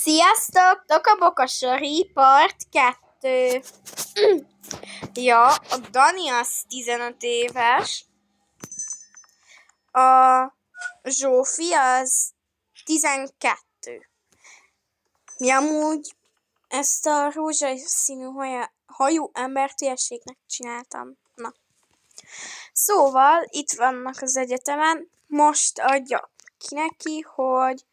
Sziasztok! Tokaboka Sori, part 2. Ja, a Dani az 15 éves, a Zsófi az 12. Mi amúgy ezt a rózsaszínű hajú embert hülyeségnek csináltam. Na. Szóval itt vannak az egyetemen, most adja ki neki, hogy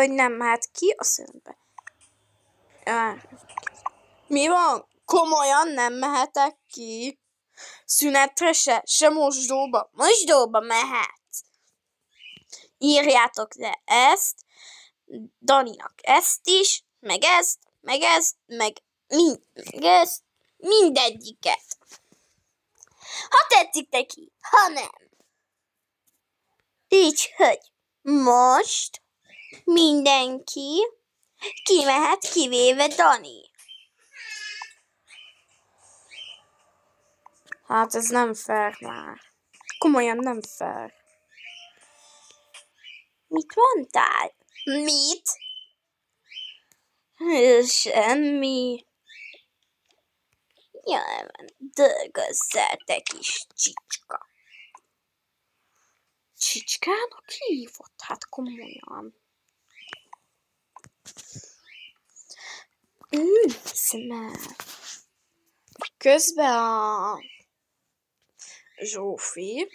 nem mehet ki a szünetbe. Mi van? Komolyan nem mehetek ki? Szünetre se mosdóba? Mosdóba mehetsz. Írjátok le ezt, Daninak ezt is, meg ezt, meg ezt, mindegyiket. Ha tetszik neki, ha nem. Így, hogy most mindenki kimehet, kivéve Dani. Hát ez nem fair már. Komolyan nem fair. Mit mondtál? Mit? Semmi. Jaj, van, dolgozzál, te kis csicska. Csicskának hívott? Hát komolyan. Már. Közben a Zsófi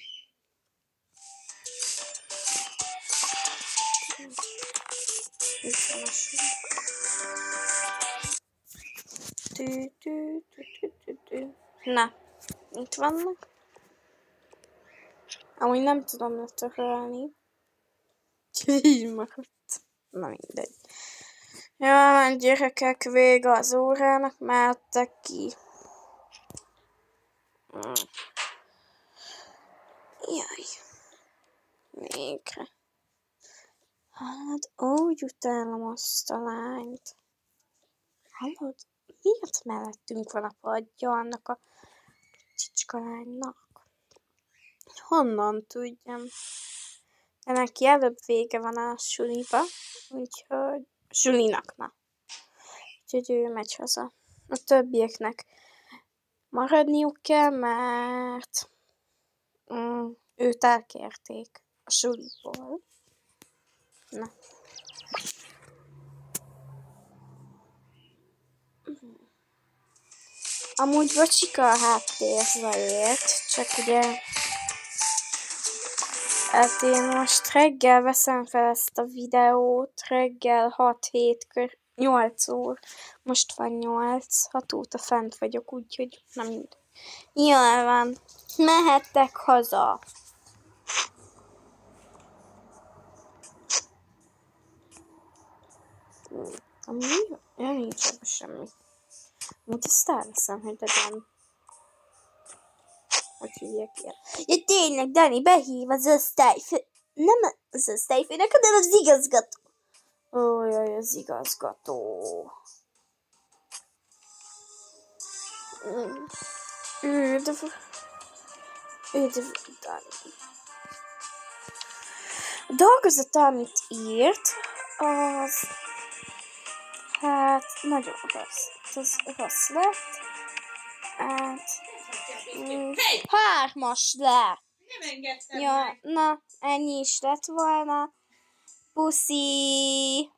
Na, itt vannak. Amúgy nem tudom letörölni. Így maradt. Na mindegy. Jaj, gyerekek, vége az órának, mehettek ki. Jaj. Végre. Hát, úgy utálom azt a lányt. Hallod? Miért mellettünk van a padja annak a csicska lánynak? Honnan tudjam? De neki előbb vége van a suliba, úgyhogy sulinak, na. Úgyhogy ő megy haza. A többieknek maradniuk kell, mert őt elkérték a suliból. Na. Amúgy bocsika a háttérzajért, csak ugye hát én most reggel veszem fel ezt a videót, reggel 6-7 8 óra, most van 8, 6 óta fent vagyok, úgyhogy nem mindegy. Jól van, mehettek haza. Amúgy nincs ebben semmi. Úgy ezt elveszem, hogy legyen. Hogy hívják ilyen. Ja tényleg, Dani behív az osztályfő. Nem az osztályfőnek, hanem az igazgató. Ó, jaj, az igazgató. Üdv, Dani. A dolgozat, amit írt, az hát nagyon rossz. Az rossz lett. Hát 3-as lett. Nem engedtem ja, meg. Na, ennyi is lett volna. Puszi!